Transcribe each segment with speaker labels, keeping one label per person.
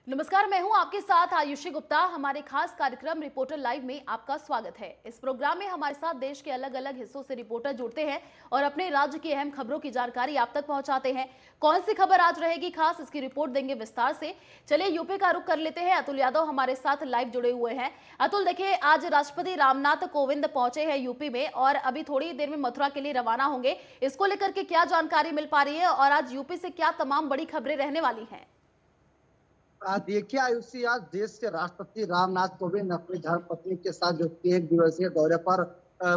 Speaker 1: नमस्कार, मैं हूं आपके साथ आयुषी गुप्ता। हमारे खास कार्यक्रम रिपोर्टर लाइव में आपका स्वागत है। इस प्रोग्राम में हमारे साथ देश के अलग अलग हिस्सों से रिपोर्टर जुड़ते हैं और अपने राज्य की अहम खबरों की जानकारी आप तक पहुंचाते हैं। कौन सी खबर आज रहेगी खास, इसकी रिपोर्ट देंगे विस्तार से। चलिए यूपी का रुख कर लेते हैं। अतुल यादव हमारे साथ लाइव जुड़े हुए हैं। अतुल, देखिए, आज राष्ट्रपति रामनाथ कोविंद पहुंचे हैं यूपी में और अभी थोड़ी देर में मथुरा के लिए रवाना होंगे। इसको लेकर के क्या जानकारी मिल पा रही है और आज यूपी से क्या तमाम बड़ी खबरें रहने वाली हैं?
Speaker 2: देखिए आयुषी, आज देश के राष्ट्रपति रामनाथ कोविंद अपनी धर्मपत्नी के साथ जो कि 1 दिवसीय दौरे पर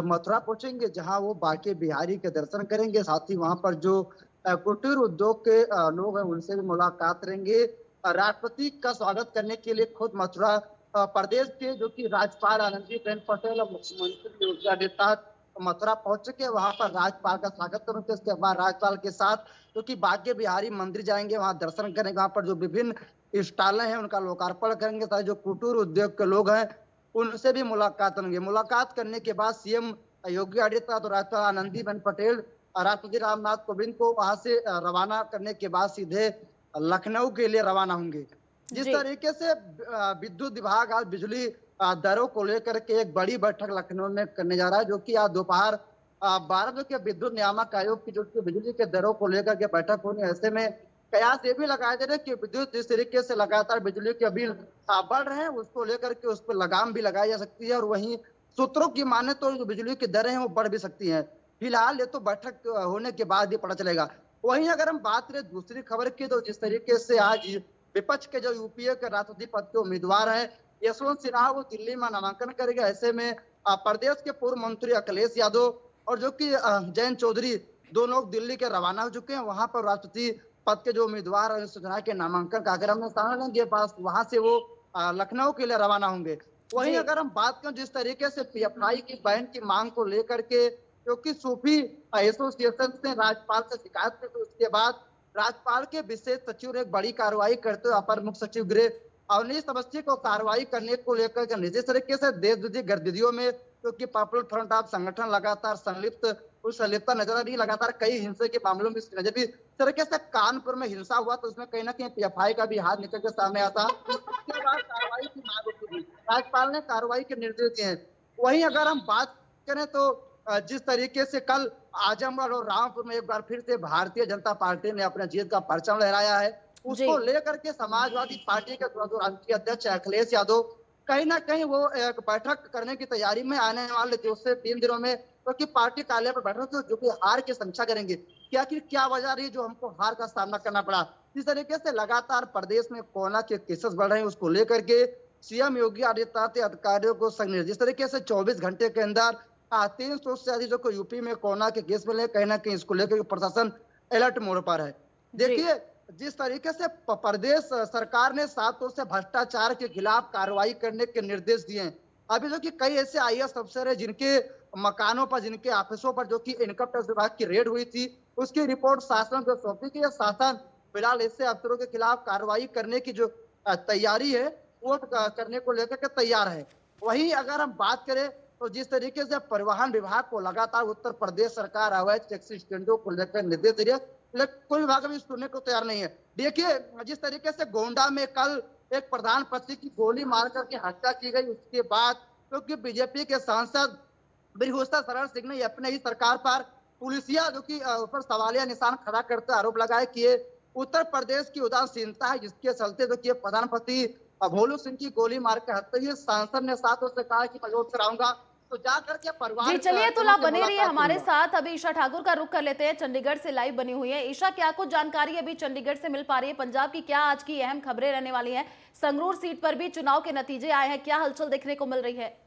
Speaker 2: मथुरा पहुंचेंगे, जहां वो बांके बिहारी के दर्शन करेंगे। साथ ही वहां पर जो कुटीर उद्योग के लोग हैं उनसे भी मुलाकात करेंगे। राष्ट्रपति का स्वागत करने के लिए खुद मथुरा प्रदेश के जो कि राज्यपाल आनंदीबेन पटेल और मुख्यमंत्री योगी आदित्यनाथ मथुरा पहुंच चुके हैं। वहां पर राज्यपाल का स्वागत करेंगे। उसके बाद राज्यपाल के साथ जो कि बांके बिहारी मंदिर जाएंगे, वहां दर्शन करेंगे। वहां पर जो विभिन्न स्टॉलें हैं उनका लोकार्पण करेंगे। साथ जो कुटीर उद्योग के लोग हैं उनसे भी मुलाकात करेंगे। मुलाकात करने के बाद सीएम योगी आदित्यनाथ और राज्यपाल आनंदीबेन पटेल राष्ट्रपति रामनाथ कोविंद को वहां से रवाना करने के बाद सीधे लखनऊ के लिए रवाना होंगे। जिस
Speaker 1: जी।
Speaker 2: तरीके से विद्युत विभाग आज बिजली दरों को लेकर के एक बड़ी बैठक लखनऊ में करने जा रहा है, जो कि आज दोपहर 12 बजे के विद्युत नियामक आयोग की जो कि बिजली के दरों को लेकर के बैठक होनी है। ऐसे में कयास ये भी लगाया जा रहा है कि विद्युत जिस तरीके से लगातार बिजली के बिल बढ़ रहे हैं, उसको लेकर के उस पर लगाम भी लगाई जा सकती है और वहीं सूत्रों की माने तो जो बिजली की दरें हैं वो बढ़ भी सकती हैं। फिलहाल ये तो बैठक होने के बाद ही पता चलेगा। वहीं अगर हम बात करें दूसरी खबर की, तो जिस तरीके से आज विपक्ष के जो यूपीए के राष्ट्रपति पद के उम्मीदवार हैं यशवंत सिन्हा, वो दिल्ली में नामांकन करेगा। ऐसे में प्रदेश के पूर्व मंत्री अखिलेश यादव और जो कि जयंत चौधरी, दोनों लोग दिल्ली के रवाना हो चुके हैं। वहां पर राष्ट्रपति पद के जो उम्मीदवार है सिन्हा के नामांकन कार्यक्रम में शामिल होंगे। पास वहां से वो लखनऊ के लिए रवाना होंगे। वहीं अगर हम बात करें जिस तरीके से पीएफआई की बैन की मांग को लेकर के, क्योंकि सूफी एसोसिएशन ने राज्यपाल से शिकायत की, तो उसके बाद राज्यपाल के विशेष सचिव ने एक बड़ी कार्रवाई करते हुए अपर मुख्य सचिव गृह अवनीश अवस्थी को कार्रवाई करने को लेकर के निजी तरीके से देश विदेशी गतिविधियों में, क्योंकि पॉपुलर फ्रंट ऑफ संगठन लगातार संलिप्त नजर आ रही। लगातार कई हिंसा के मामलों में नजर भी तरीके से कानपुर में हिंसा हुआ तो उसमें कहीं ना कहीं पीएफआई का भी हाथ निकल के सामने आता। उसके बाद कार्रवाई की मांग उठी। राज्यपाल ने कार्रवाई के निर्देश दिए हैं। वहीं अगर हम बात करें तो जिस तरीके से कल आजमगढ़ और रामपुर में एक बार फिर से भारतीय जनता पार्टी ने अपने जीत का परचम लहराया है, उसको लेकर के समाजवादी पार्टी के राष्ट्रीय अध्यक्ष अखिलेश यादव कहीं ना कहीं वो एक बैठक करने की तैयारी में आने वाले 2 से 3 दिनों में, क्योंकि पार्टी कार्यालय पर बैठक जो कि हार की समीक्षा करेंगे कि आखिर क्या वजह रही जो हमको हार का सामना करना पड़ा। इस तरीके से लगातार प्रदेश में कोरोना के केसेस बढ़ रहे हैं, उसको लेकर के सीएम योगी आदित्यनाथ ने अधिकारियों को जिस तरीके से 24 घंटे के अंदर 300 से अधिक जो यूपी में कोरोना के केस मिले, कहीं ना कहीं इसको लेकर प्रशासन अलर्ट मोड पर है। देखिए जिस तरीके से प्रदेश सरकार ने 7 से भ्रष्टाचार के खिलाफ कार्रवाई करने के निर्देश दिए हैं। अभी जो कि कई ऐसे आईएएस अफसर है जिनके मकानों पर, जिनके ऑफिसों पर जो कि इनकम टैक्स विभाग की रेड हुई थी, उसकी रिपोर्ट शासन को सौंपी गई है। शासन फिलहाल ऐसे अफसरों के खिलाफ कार्रवाई करने की जो तैयारी है वो करने को लेकर के तैयार है। वहीं अगर हम बात करें तो जिस तरीके से परिवहन विभाग को लगातार उत्तर प्रदेश सरकार अवैध टैक्सी स्टैंडों को लेकर निर्देश दे रही है, लेकिन कोई विभाग अभी सुनने को तैयार नहीं है। देखिए जिस तरीके से गोंडा में कल एक प्रधानमंत्री की गोली मार करके हत्या की गई, उसके बाद क्योंकि बीजेपी के सांसद बिरहुस्ता शरण सिंह ने अपने ही सरकार पर पुलिसिया जो कि ऊपर सवालिया निशान खड़ा करते आरोप लगाए कि ये उत्तर प्रदेश की उदासीनता है, जिसके चलते जो कि प्रधानमंत्री भोलू सिंह की गोली मार के हत्या हुई। सांसद ने साथ उससे कहा कि मैं लौट कर आऊंगा तो जाकर के परिवार।
Speaker 1: जी चलिए, तो आप बने रहिए हमारे साथ। अभी ईशा ठाकुर का रुख कर लेते हैं, चंडीगढ़ से लाइव बनी हुई है। ईशा, क्या कुछ जानकारी अभी चंडीगढ़ से मिल पा रही है? पंजाब की क्या आज की अहम खबरें रहने वाली हैं? संगरूर सीट पर भी चुनाव के नतीजे आए हैं, क्या हलचल देखने को मिल रही है?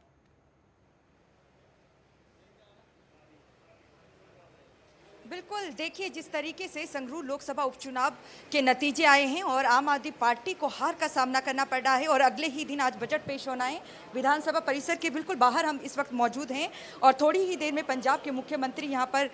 Speaker 3: बिल्कुल, देखिए जिस तरीके से संगरूर लोकसभा उपचुनाव के नतीजे आए हैं और आम आदमी पार्टी को हार का सामना करना पड़ रहा है और अगले ही दिन आज बजट पेश होना है। विधानसभा परिसर के बिल्कुल बाहर हम इस वक्त मौजूद हैं और थोड़ी ही देर में पंजाब के मुख्यमंत्री यहां पर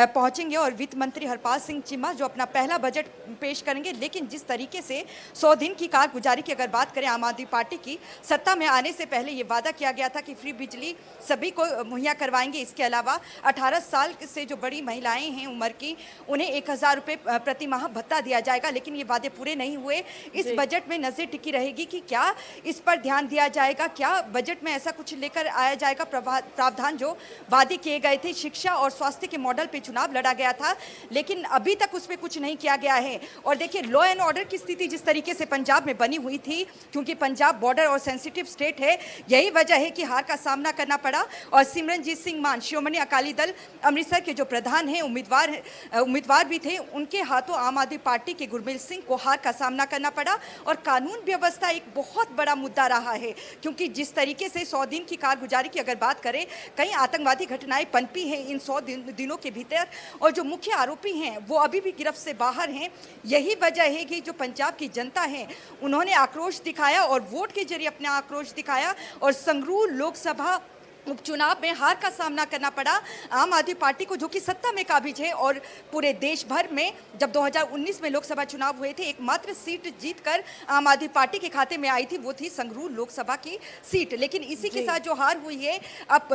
Speaker 3: पहुंचेंगे और वित्त मंत्री हरपाल सिंह चीमा जो अपना पहला बजट पेश करेंगे। लेकिन जिस तरीके से 100 दिन की कारगुजारी की अगर बात करें आम आदमी पार्टी की, सत्ता में आने से पहले ये वादा किया गया था कि फ्री बिजली सभी को मुहैया करवाएंगे। इसके अलावा 18 साल से जो बड़ी महिलाएं हैं उम्र की, उन्हें 1000 रुपये प्रति माह भत्ता दिया जाएगा, लेकिन ये वादे पूरे नहीं हुए। इस बजट में नजर टिकी रहेगी कि क्या इस पर ध्यान दिया जाएगा, क्या बजट में ऐसा कुछ लेकर आया जाएगा प्रावधान जो वादे किए गए थे। शिक्षा और स्वास्थ्य के मॉडल पे चुनाव लड़ा गया था, लेकिन अभी तक उस पर कुछ नहीं किया गया है। और देखिए, लॉ एंड ऑर्डर की स्थिति जिस तरीके से पंजाब में बनी हुई थी, क्योंकि पंजाब बॉर्डर और सेंसिटिव स्टेट है, यही वजह है कि हार का सामना करना पड़ा। और सिमरनजीत सिंह मान, शिरोमणि अकाली दल अमृतसर के जो प्रधान हैं, उम्मीदवार भी थे, उनके हाथों आम आदमी पार्टी के गुरमीत सिंह को हार का सामना करना पड़ा। और कानून व्यवस्था एक बहुत बड़ा मुद्दा रहा है, क्योंकि जिस तरीके से 100 दिन की कारगुजारी की अगर बात करें, कई आतंकवादी घटनाएं पनपी हैं इन 100 दिनों के भीतर, और जो मुख्य आरोपी हैं वो अभी भी गिरफ्त से बाहर हैं। यही वजह है कि जो पंजाब की जनता है, उन्होंने आक्रोश दिखाया और वोट के जरिए अपना आक्रोश दिखाया, और संगरूर लोकसभा उपचुनाव में हार का सामना करना पड़ा आम आदमी पार्टी को, जो कि सत्ता में काबिज है। और पूरे देश भर में जब 2019 में लोकसभा चुनाव हुए थे, एकमात्र सीट जीतकर आम आदमी पार्टी के खाते में आई थी, वो थी संगरूर लोकसभा की सीट। लेकिन इसी के साथ जो हार हुई है, अब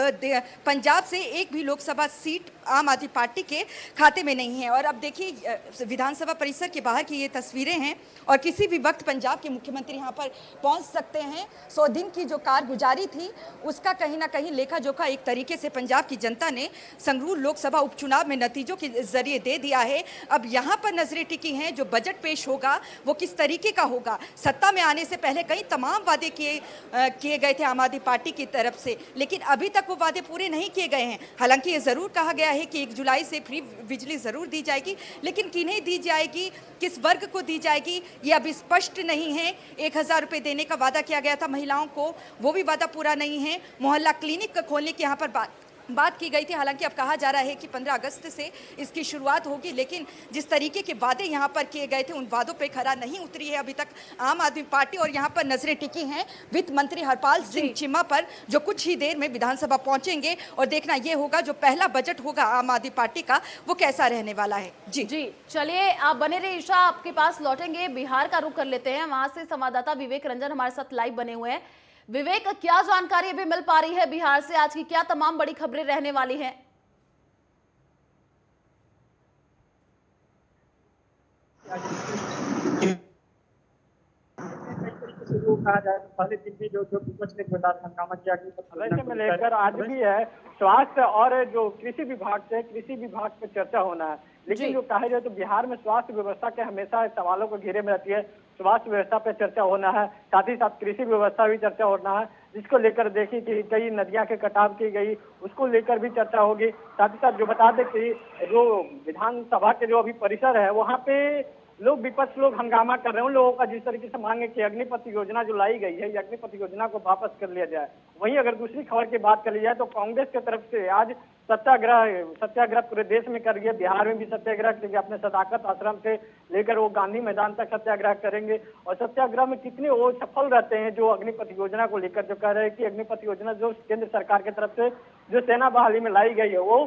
Speaker 3: पंजाब से एक भी लोकसभा सीट आम आदमी पार्टी के खाते में नहीं है। और अब देखिए, विधानसभा परिसर के बाहर की ये तस्वीरें हैं, और किसी भी वक्त पंजाब के मुख्यमंत्री यहाँ पर पहुँच सकते हैं। 100 दिन की जो कारगुजारी थी, उसका कहीं ना कहीं लेखा जोखा एक तरीके से पंजाब की जनता ने संगरूर लोकसभा उपचुनाव में नतीजों के जरिए दे दिया है। अब यहाँ पर नजरें टिकी हैं, जो बजट पेश होगा वो किस तरीके का होगा। सत्ता में आने से पहले कई तमाम वादे किए गए थे आम आदमी पार्टी की तरफ से, लेकिन अभी तक वो वादे पूरे नहीं किए गए हैं। हालांकि ये जरूर कहा गया है कि 1 जुलाई से फ्री बिजली जरूर दी जाएगी, लेकिन किन्हें दी जाएगी, किस वर्ग को दी जाएगी, ये अभी स्पष्ट नहीं है। 1000 रुपये देने का वादा किया गया था महिलाओं को, वो भी वादा पूरा नहीं है। मोहल्ला क्लिनिक खोलने की यहाँ पर बात की गई थी। हालांकि अब कहा जा रहा है कि 15 अगस्त से इसकी शुरुआत होगी, लेकिन जिस तरीके के वादे यहाँ पर किए गए थे, उन वादों पे खरा नहीं उतरी है अभी तक आम आदमी पार्टी। और यहाँ पर नजरें टिकी हैं वित्त मंत्री हरपाल सिंह चीमा पर, जो कुछ ही देर में विधानसभा पहुंचेंगे, और देखना यह होगा जो पहला बजट होगा आम आदमी पार्टी का, वो कैसा रहने वाला है। जी
Speaker 1: चलिए, आप बने रहिए ईशा, आपके पास लौटेंगे। बिहार का रुख कर लेते हैं, वहां से संवाददाता विवेक रंजन हमारे साथ लाइव बने हुए हैं। विवेक, क्या जानकारी अभी मिल पा रही है बिहार से? आज की क्या तमाम बड़ी खबरें रहने वाली हैं?
Speaker 4: कहा जाए तो पहले दिन भी जो विपक्ष ने जोरदार हंगामा किया वैसे में लेकर आज भी है स्वास्थ्य और जो कृषि विभाग पे चर्चा होना है। लेकिन जो कहा जाए तो बिहार में स्वास्थ्य व्यवस्था के हमेशा सवालों को घेरे में रहती है। स्वास्थ्य व्यवस्था पे चर्चा होना है, साथ ही साथ कृषि व्यवस्था भी चर्चा होना है, जिसको लेकर देखी कि कई नदियां के कटाव की गई, उसको लेकर भी चर्चा होगी। साथ ही साथ जो बता दें कि जो विधानसभा के जो अभी परिसर है, वहाँ पे विपक्ष लोग हंगामा कर रहे हैं। उन लोगों का जिस तरीके से मांग है कि अग्निपथ योजना जो लाई गई है, ये अग्निपथ योजना को वापस कर लिया जाए। वहीं अगर दूसरी खबर की बात कर ली जाए तो कांग्रेस की तरफ से आज सत्याग्रह पूरे देश में कर रही है। बिहार में भी सत्याग्रह क्योंकि अपने सदाकत आश्रम से लेकर वो गांधी मैदान तक सत्याग्रह करेंगे। और सत्याग्रह में कितने वो सफल रहते हैं जो अग्निपथ योजना को लेकर, जो कह रहे हैं कि अग्निपथ योजना जो केंद्र सरकार की तरफ से जो सेना बहाली में लाई गई है, वो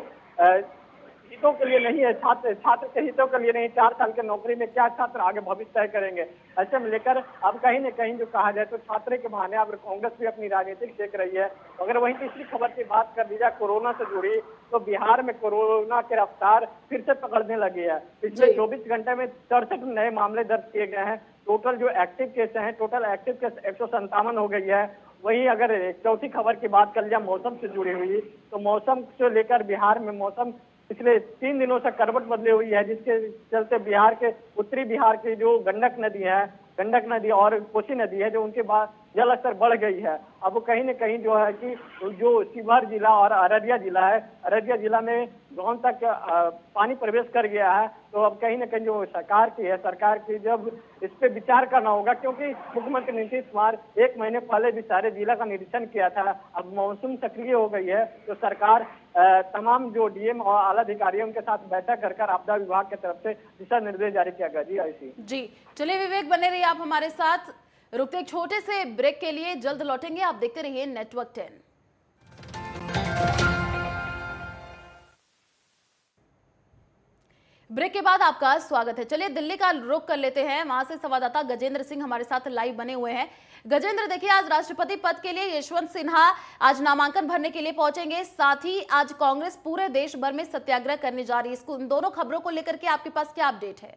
Speaker 4: हितों के लिए नहीं है, छात्र के हितों के लिए नहीं। 4 साल की नौकरी में क्या छात्र आगे भविष्य तय करेंगे, ऐसे में लेकर अब कहीं न कहीं जो कहा जाए तो छात्रों के बहाने अब कांग्रेस भी अपनी राजनीतिक देख रही है। अगर वहीं तीसरी खबर की बात कर दी जाए कोरोना से जुड़ी, तो बिहार में कोरोना की रफ्तार फिर से पकड़ने लगी है। पिछले 24 घंटे में 67 नए मामले दर्ज किए गए हैं। टोटल जो एक्टिव केस हैं, टोटल एक्टिव केस 157 हो गई है। वहीं अगर चौथी खबर की बात कर लिया मौसम से जुड़ी हुई, तो मौसम से लेकर बिहार में मौसम पिछले 3 दिनों से करवट बदली हुई है, जिसके चलते बिहार के उत्तरी बिहार की जो गंडक नदी और कोसी नदी है, जो उनके बाद जल स्तर बढ़ गई है। अब कहीं न कहीं जो है कि जो शिवहर जिला और अररिया जिला है, अररिया जिला में गांव तक पानी प्रवेश कर गया है। तो अब कहीं न कहीं जो सरकार की जब इस पे विचार करना होगा, क्योंकि मुख्यमंत्री नीतीश कुमार 1 महीने पहले भी सारे जिला का निरीक्षण किया था। अब मॉनसून सक्रिय हो गई है, तो सरकार तमाम जो डीएम और आला अधिकारियों के साथ बैठक कर आपदा विभाग की तरफ से दिशा निर्देश जारी किया गया।
Speaker 1: जी चलिए विवेक, बने रहिए आप हमारे साथ। रुकते एक छोटे से ब्रेक के लिए, जल्द लौटेंगे। आप देखते रहिए नेटवर्क 10। ब्रेक के बाद आपका स्वागत है। चलिए दिल्ली का रुख कर लेते हैं, वहां से संवाददाता गजेंद्र सिंह हमारे साथ लाइव बने हुए हैं। गजेंद्र, देखिए आज राष्ट्रपति पद के लिए यशवंत सिन्हा आज नामांकन भरने के लिए पहुंचेंगे, साथ ही आज कांग्रेस पूरे देश भर में सत्याग्रह करने जा रही है। इसको इन दोनों खबरों को लेकर के आपके पास क्या अपडेट है?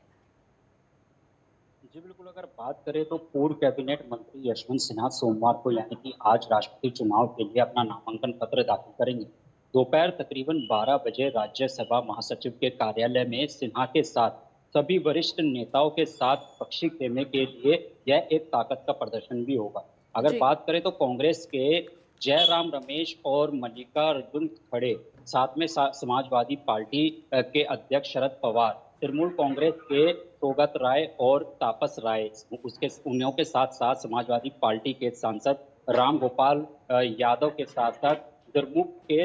Speaker 5: जी बिल्कुल, अगर बात करें तो पूर्व कैबिनेट मंत्री यशवंत सिन्हा सोमवार को यानी कि आज राष्ट्रपति चुनाव के लिए अपना नामांकन पत्र दाखिल करेंगे। दोपहर तकरीबन 12 बजे राज्यसभा महासचिव के कार्यालय में सिन्हा के साथ सभी वरिष्ठ नेताओं के साथ पक्षी खेलने के लिए यह एक ताकत का प्रदर्शन भी होगा। अगर बात करें तो कांग्रेस के जयराम रमेश और मल्लिकार्जुन खड़गे, साथ में समाजवादी पार्टी के अध्यक्ष शरद पवार, तृणमूल कांग्रेस के सौगत राय और तापस राय, उन्हों के साथ साथ समाजवादी पार्टी के सांसद राम गोपाल यादव के साथ साथ द्रमुक के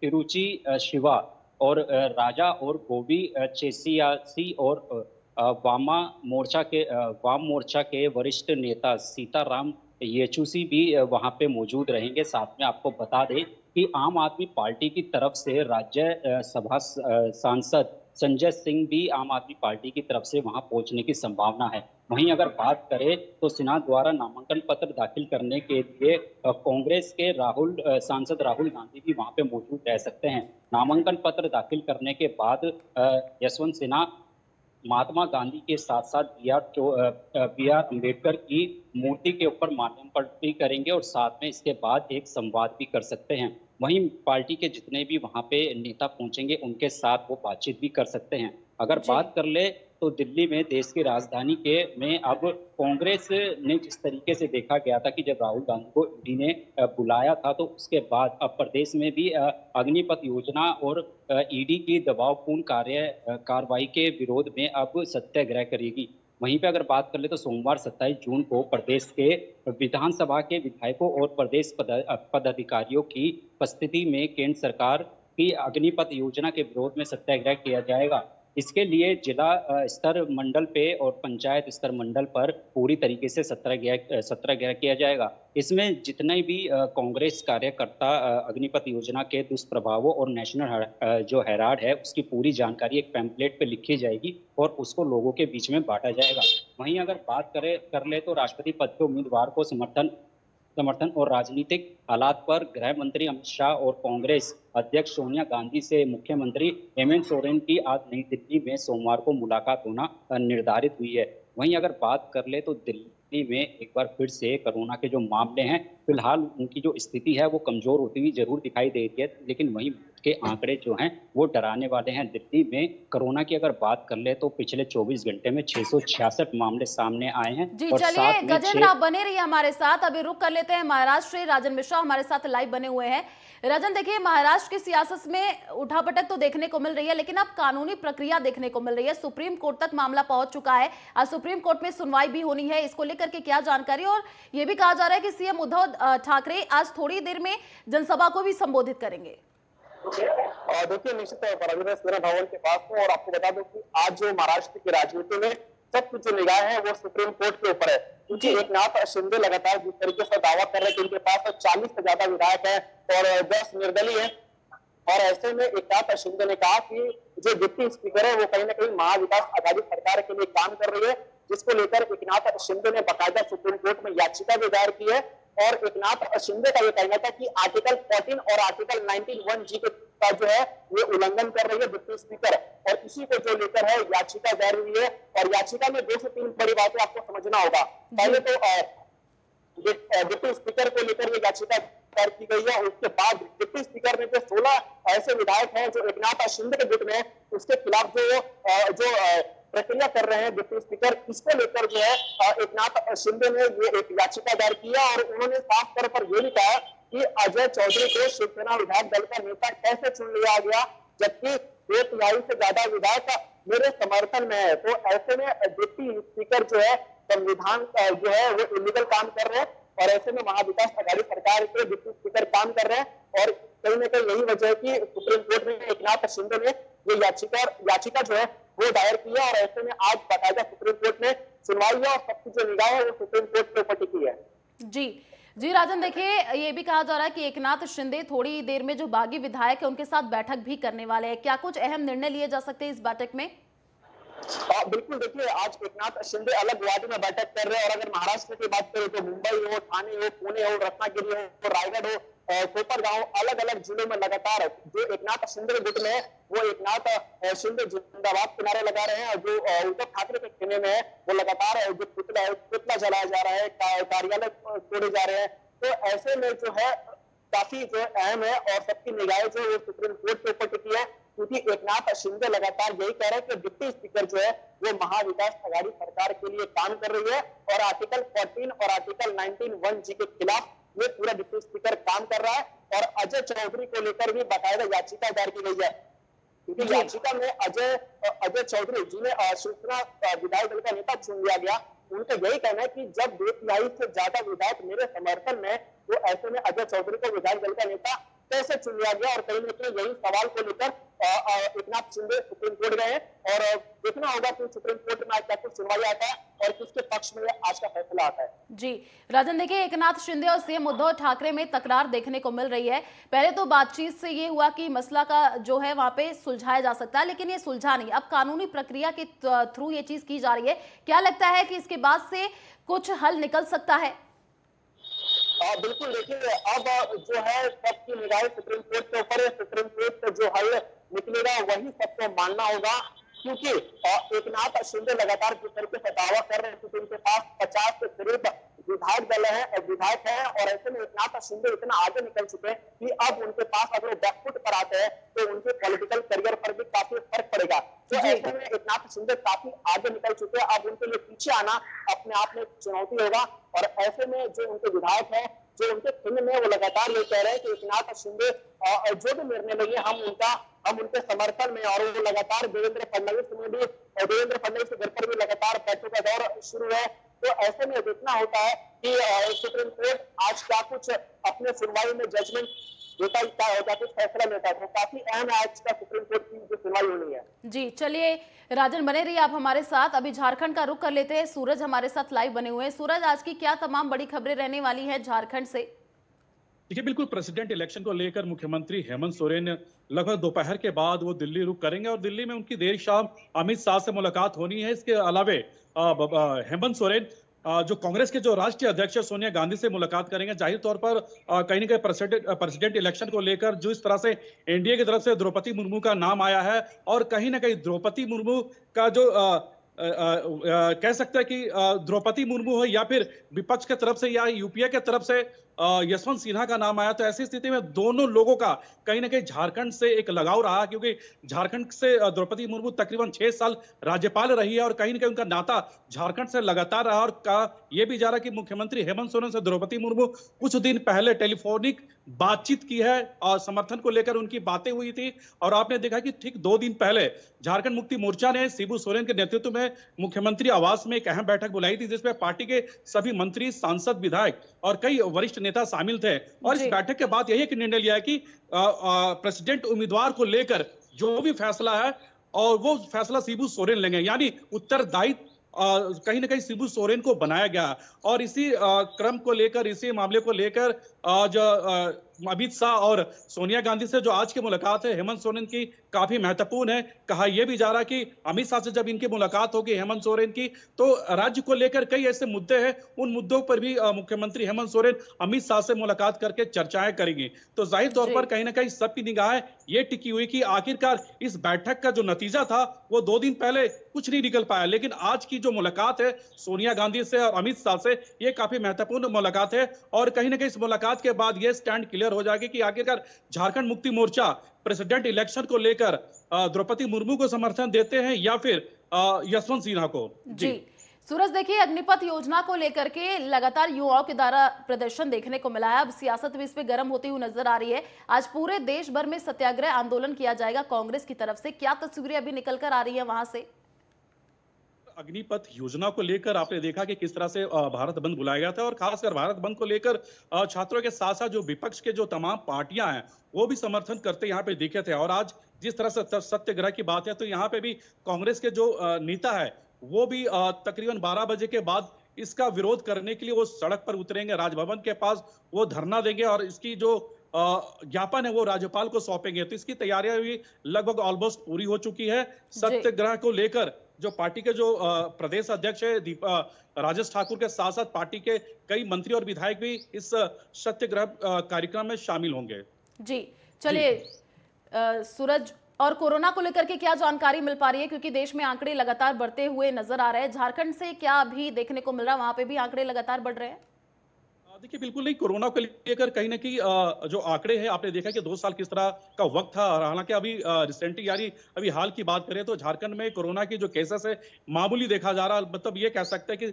Speaker 5: तिरुचि शिवा और राजा और गोवी चेसियासी और वाम मोर्चा के वरिष्ठ नेता सीताराम येचुरी भी वहां पे मौजूद रहेंगे। साथ में आपको बता दें कि आम आदमी पार्टी की तरफ से राज्यसभा सांसद संजय सिंह भी आम आदमी पार्टी की तरफ से वहां पहुंचने की संभावना है। वहीं अगर बात करें तो सिन्हा द्वारा नामांकन पत्र दाखिल करने के लिए कांग्रेस के सांसद राहुल गांधी भी वहां पे मौजूद रह सकते हैं। नामांकन पत्र दाखिल करने के बाद यशवंत सिन्हा महात्मा गांधी के साथ साथ बी.आर. अम्बेडकर की मूर्ति के ऊपर माल्यार्पण करेंगे और साथ में इसके बाद एक संवाद भी कर सकते हैं। वहीं पार्टी के जितने भी वहां पे नेता पहुंचेंगे उनके साथ वो बातचीत भी कर सकते हैं। अगर बात कर ले तो दिल्ली में, देश की राजधानी में अब कांग्रेस ने जिस तरीके से देखा गया था कि जब राहुल गांधी को ईडी ने बुलाया था तो उसके बाद अब प्रदेश में भी अग्निपथ योजना और ईडी की दबावपूर्ण कार्रवाई के विरोध में अब सत्याग्रह करेगी। वहीं पे अगर बात कर ले तो सोमवार 27 जून को प्रदेश के विधानसभा के विधायकों और प्रदेश पदाधिकारियों की उपस्थिति में केंद्र सरकार की अग्निपथ योजना के विरोध में सत्याग्रह किया जाएगा। इसके लिए जिला स्तर मंडल पे और पंचायत स्तर मंडल पर पूरी तरीके से सत्याग्रह किया जाएगा। इसमें जितने भी कांग्रेस कार्यकर्ता अग्निपथ योजना के दुष्प्रभावों और नेशनल जो हेराल्ड है उसकी पूरी जानकारी एक पैम्पलेट पे लिखी जाएगी और उसको लोगों के बीच में बांटा जाएगा। वहीं अगर बात कर ले तो राष्ट्रपति पद के उम्मीदवार को समर्थन और राजनीतिक हालात पर गृह मंत्री अमित शाह और कांग्रेस अध्यक्ष सोनिया गांधी से मुख्यमंत्री हेमंत सोरेन की आज नई दिल्ली में सोमवार को मुलाकात होना निर्धारित हुई है। वहीं अगर बात कर ले तो दिल्ली में एक बार फिर से कोरोना के जो मामले हैं, फिलहाल उनकी जो स्थिति है वो कमजोर होती हुई जरूर दिखाई दे रही है, लेकिन वहीं के आंकड़े जो हैं वो डराने वाले हैं। दिल्ली में कोरोना की अगर बात कर ले तो पिछले 24 घंटे में 666 मामले सामने आए हैं।
Speaker 1: जी चलिए गजेंद्र, आप बने रहिए हमारे साथ। अभी रुक कर लेते हैं महाराष्ट्र से। राजन मिश्रा हमारे साथ लाइव बने हुए हैं। राजन, देखिए महाराष्ट्र की सियासत में उठापटक तो देखने को मिल रही है, लेकिन अब कानूनी प्रक्रिया देखने को मिल रही है। सुप्रीम कोर्ट तक मामला पहुंच चुका है। आज सुप्रीम कोर्ट में सुनवाई भी होनी है। इसको लेकर के क्या जानकारी? और ये भी कहा जा रहा है कि सीएम उद्धव ठाकरे आज थोड़ी देर में जनसभा को भी संबोधित करेंगे।
Speaker 6: देखिए, निश्चित भवन के पास हूँ और आपको बता दूं कि आज जो महाराष्ट्र की राजनीति में सबकी जो निगाह है वो सुप्रीम कोर्ट के ऊपर है, क्योंकि एकनाथ शिंदे लगातार जिस तरीके से दावा कर रहे हैं कि उनके पास 40 से ज्यादा विधायक हैं और 10 निर्दलीय हैं, और ऐसे में एकनाथ शिंदे ने कहा कि जो डिप्टी स्पीकर है वो कहीं ना कहीं महाविकास आघाड़ी सरकार के लिए काम कर रही है, जिसको लेकर एकनाथ शिंदे ने बाकायदा सुप्रीम कोर्ट में याचिका भी दायर की है। और एकनाथ शिंदे का ये कहना था कि आर्टिकल 14 और आर्टिकल 19(1)(g) का जो है ये उल्लंघन कर रही है डिप्टी स्पीकर, और इसी को जो लेकर है याचिका दायर हुई है। और याचिका में 2 से 3 बड़ी बातें आपको समझना होगा। पहले तो डिप्टी स्पीकर को लेकर ये याचिका दायर की गई है, उसके बाद डिप्टी स्पीकर में जो 16 ऐसे विधायक हैं जो एकनाथ शिंदे के गुट में है, उसके खिलाफ जो प्रक्रिया कर रहे हैं डिप्टी स्पीकर, इसको लेकर जो है एकनाथ शिंदे ने ये एक याचिका दायर किया। और उन्होंने साफ तौर पर ये भी कहा कि अजय चौधरी को शिवसेना विधायक दल का नेता कैसे चुन लिया गया, जबकि 2/3 से ज्यादा विधायक मेरे समर्थन में है। तो ऐसे में डिप्टी स्पीकर जो है संविधान जो है वो इलीगल काम कर रहे हैं, और ऐसे में महाविकास आघाड़ी सरकार के डिप्टी स्पीकर काम कर रहे हैं। और कहीं ना कहीं यही वजह है कि सुप्रीम कोर्ट में एकनाथ शिंदे ने ये याचिका जो है वो दायर किया, और ऐसे में आज बाकायदा सुप्रीम कोर्ट में सुनवाई है और सबकी जो निगाह है वो सुप्रीम कोर्ट के ऊपर टिकी है।
Speaker 1: जी जी राजन, देखिए ये भी कहा जा रहा है कि एकनाथ शिंदे थोड़ी देर में जो बागी विधायक है उनके साथ बैठक भी करने वाले हैं। क्या कुछ अहम निर्णय लिए जा सकते हैं इस बैठक में?
Speaker 6: बिल्कुल, देखिए आज एकनाथ शिंदे अलग वार्ड में बैठक कर रहे हैं और अगर महाराष्ट्र की बात करें तो मुंबई हो, ठाणे हो, पुणे हो, रत्नागिरी हो, रायगढ़ हो, कोपरगांव, अलग अलग जिलों में लगातार जो एकनाथ शिंदे गुट में है वो एकनाथ शिंदे जिंदाबाद के नारे लगा रहे हैं और जो उद्धव ठाकरे के खेमे में है वो लगातार जो पुतला जलाया जा रहा है, कार्यालय तोड़े जा रहे हैं। तो ऐसे में जो है काफी जो अहम है और सबकी निगाहें जो है वो सुप्रीम कोर्ट के ऊपर टिकी है, क्योंकि एकनाथ शिंदे लगातार यही कह रहे हैं कि डिप्टी स्पीकर जो है वो महाविकास आघाड़ी सरकार के लिए काम कर रही है और आर्टिकल 14 और आर्टिकल 19(1)(g) के खिलाफ ये पूरा डिप्टी स्पीकर काम कर रहा है। और अजय चौधरी को लेकर भी बाकायदा याचिका दायर की गई है, क्योंकि याचिका में अजय चौधरी जिन्हें शिवसेना विधायक दल का नेता चुन लिया गया, उनका यही कहना है कि जब 2/3 से ज्यादा विधायक मेरे समर्थन में, तो ऐसे में अजय चौधरी को विधायक दल का नेता कैसे चुन लिया गया। और कहीं ना कहीं यही सवाल को लेकर एकनाथ शिंदे सुप्रीम कोर्ट गए और देखना होगा कि सुप्रीम कोर्ट में आज क्या कुछ सुनवाई आता है और किसके पक्ष में आज का फैसला आता है।
Speaker 1: जी राजन, देखिए एकनाथ शिंदे और सीएम उद्धव ठाकरे में तकरार देखने को मिल रही है। पहले तो बातचीत से ये हुआ कि मसला का जो है वहां पे सुलझाया जा सकता है, लेकिन ये सुलझा नहीं। अब कानूनी प्रक्रिया के थ्रू ये चीज की जा रही है। क्या लगता है कि इसके बाद से कुछ हल निकल सकता है?
Speaker 6: बिल्कुल, देखिए अब जो है सबकी निगाहें सुप्रीम कोर्ट के ऊपर है। सुप्रीम कोर्ट से जो हल निकलेगा वही सबको मानना होगा, क्योंकि एकनाथ शिंदे लगातार जिस तरीके से दावा कर रहे हैं कि उनके पास 50 के करीब विधायक हैं और ऐसे में एकनाथ शिंदे इतना आगे निकल चुके हैं कि अब उनके पास अगर वो बैकफुट पर आते हैं तो उनके पॉलिटिकल करियर पर भी काफी फर्क पड़ेगा। तो ऐसे में एकनाथ शिंदे काफी आगे निकल चुके हैं, अब उनके लिए पीछे आना अपने आप में चुनौती होगा। और ऐसे में जो उनके विधायक हैं, जो उनके खेमे में, वो लगातार ये कह रहे हैं कि एकनाथ शिंदे जो भी निर्णय लेंगे हम उनके समर्थन में। और वो लगातार देवेंद्र फडणवीस के घर पर भी लगातार बैठकों का दौर शुरू है। तो ऐसे में देखना होता है कि सुप्रीम कोर्ट आज क्या कुछ अपने सुनवाई में जजमेंट देता, क्या होता, कुछ फैसला लेता है। तो काफी अहम है आज का सुप्रीम कोर्ट की जो सुनवाई होनी है। जी
Speaker 1: चलिए राजन, बने रहिए आप हमारे साथ। अभी झारखंड का रुख कर लेते हैं। सूरज हमारे साथ लाइव बने हुए हैं। सूरज, आज की क्या तमाम बड़ी खबरें रहने वाली हैं झारखंड से?
Speaker 7: देखिए, बिल्कुल प्रेसिडेंट इलेक्शन को लेकर मुख्यमंत्री हेमंत सोरेन लगभग दोपहर के बाद वो दिल्ली रुख करेंगे और दिल्ली में उनकी देर शाम अमित शाह से मुलाकात होनी है। इसके अलावे हेमंत सोरेन जो कांग्रेस के जो राष्ट्रीय अध्यक्ष सोनिया गांधी से मुलाकात करेंगे। जाहिर तौर पर कहीं ना कहीं प्रेसिडेंट इलेक्शन को लेकर जो इस तरह से एनडीए की तरफ से द्रौपदी मुर्मू का नाम आया है और कहीं ना कहीं द्रौपदी मुर्मू का जो कह सकते हैं कि द्रौपदी मुर्मू हो या फिर विपक्ष की तरफ से या यूपीए की तरफ से यशवंत सिन्हा का नाम आया, तो ऐसी स्थिति में दोनों लोगों का कहीं ना कहीं झारखंड से एक लगाव रहा, क्योंकि झारखंड से द्रौपदी मुर्मू तकरीबन 6 साल राज्यपाल रही है और कहीं ना कहीं उनका नाता झारखंड से लगातार रहा। और यह भी जा रहा कि मुख्यमंत्री हेमंत सोरेन से द्रौपदी मुर्मू कुछ दिन पहले टेलीफोनिक बातचीत की है और समर्थन को लेकर उनकी बातें हुई थी। और आपने देखा कि ठीक 2 दिन पहले झारखंड मुक्ति मोर्चा ने शिबू सोरेन के नेतृत्व में मुख्यमंत्री आवास में एक अहम बैठक बुलाई थी, जिसमें पार्टी के सभी मंत्री, सांसद, विधायक और कई वरिष्ठ नेता शामिल थे। और इस बैठक के बाद यही एक निर्णय लिया है कि प्रेसिडेंट उम्मीदवार को लेकर जो भी फैसला है और वो फैसला शिबू सोरेन लेंगे, यानी उत्तरदायित्व कहीं ना कहीं शिबू सोरेन को बनाया गया। और इसी क्रम को लेकर, इसी मामले को लेकर जो अमित शाह और सोनिया गांधी से जो आज की मुलाकात है हेमंत सोरेन की काफी महत्वपूर्ण है। कहा यह भी जा रहा कि अमित शाह से जब इनकी मुलाकात होगी हेमंत सोरेन की, तो राज्य को लेकर कई ऐसे मुद्दे हैं, उन मुद्दों पर भी मुख्यमंत्री हेमंत सोरेन अमित शाह से मुलाकात करके चर्चाएं करेंगी। तो जाहिर तौर पर कहीं ना कहीं सबकी निगाहें ये टिकी हुई कि आखिरकार इस बैठक का जो नतीजा था वो 2 दिन पहले कुछ नहीं निकल पाया, लेकिन आज की जो मुलाकात है सोनिया गांधी से और अमित शाह से, ये काफी महत्वपूर्ण मुलाकात है। और कहीं ना कहीं इस मुलाकात के बाद ये स्टैंड क्लियर हो जाएगा कि आखिरकार झारखंड मुक्ति मोर्चा प्रेसिडेंट इलेक्शन को लेकर द्रौपदी मुर्मू को समर्थन देते हैं या फिर यशवंत सिन्हा को।
Speaker 1: जी सूरज, देखिए अग्निपथ योजना को लेकर के लगातार युवाओं के द्वारा प्रदर्शन देखने को मिला है। अब सियासत भी इस पे गर्म होती हुई नजर आ रही है। आज पूरे देश भर में सत्याग्रह आंदोलन किया जाएगा कांग्रेस की तरफ से। क्या तस्वीरें अभी निकल कर आ रही है वहां से?
Speaker 7: अग्निपथ योजना को लेकर आपने देखा कि किस तरह से भारत बंद बुलाया गया था और खासकर भारत बंद को लेकर छात्रों के साथ साथ जो विपक्ष के जो तमाम पार्टियां हैं वो भी समर्थन करते यहाँ पे दिखे थे। और आज जिस तरह से सत्याग्रह की बात है तो यहाँ पे भी कांग्रेस के जो नेता है वो भी तकरीबन 12 बजे के बाद इसका विरोध करने के लिए वो सड़क पर उतरेंगे, राजभवन के पास वो धरना देंगे और इसकी जो ज्ञापन है वो राज्यपाल को सौंपेंगे। तो इसकी तैयारियां भी लगभग ऑलमोस्ट पूरी हो चुकी है। सत्याग्रह को लेकर जो पार्टी के जो प्रदेश अध्यक्ष है राजेश ठाकुर के साथ साथ पार्टी के कई मंत्री और विधायक भी इस सत्याग्रह कार्यक्रम में शामिल होंगे।
Speaker 1: जी चलिए सूरज, और कोरोना को लेकर के क्या जानकारी मिल पा रही है, क्योंकि देश में आंकड़े लगातार बढ़ते हुए नजर आ रहे हैं। झारखंड से क्या अभी देखने को मिल रहा है, वहां पे भी आंकड़े लगातार बढ़ रहे हैं?
Speaker 7: देखिए बिल्कुल नहीं, कोरोना को लेकर कहीं ना कहीं जो आंकड़े हैं आपने देखा कि 2 साल किस तरह का वक्त था। और हालांकि अभी रिसेंटली यानी अभी हाल की बात करें तो झारखंड में कोरोना की जो केसेस है मामूली देखा जा रहा। मतलब ये कह सकते हैं कि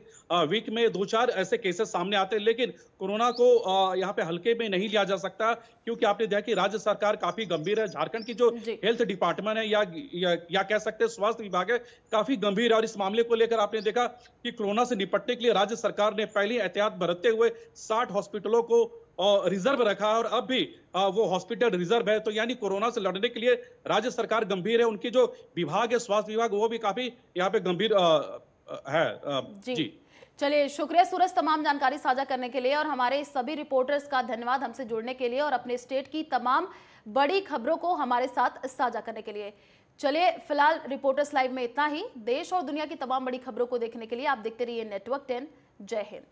Speaker 7: वीक में 2-4 ऐसे केसेस सामने आते हैं, लेकिन कोरोना को यहाँ पे हल्के में नहीं लिया जा सकता, क्योंकि आपने देखा कि राज्य सरकार काफी गंभीर है। झारखंड की जो हेल्थ डिपार्टमेंट है या कह सकते हैं स्वास्थ्य विभाग है, काफी गंभीर है। और इस मामले को लेकर आपने देखा कि कोरोना से निपटने के लिए राज्य सरकार ने पहले एहतियात बरतते हुए 60 हॉस्पिटलों को रिजर्व रखा है और अब भी वो हॉस्पिटल रिजर्व है। तो यानी कोरोना से लड़ने के लिए राज्य सरकार गंभीर है। उनकी जो विभाग है स्वास्थ्य विभाग वो भी काफी यहाँ पे गंभीर है। जी
Speaker 1: चलिए शुक्रिया सूरज तमाम जानकारी साझा करने के लिए, और हमारे सभी रिपोर्टर्स का धन्यवाद हमसे जुड़ने के लिए और अपने स्टेट की तमाम बड़ी खबरों को हमारे साथ साझा करने के लिए। चलिए फिलहाल रिपोर्टर्स लाइव में इतना ही। देश और दुनिया की तमाम बड़ी खबरों को देखने के लिए आप देखते रहिए नेटवर्क 10। जय हिंद।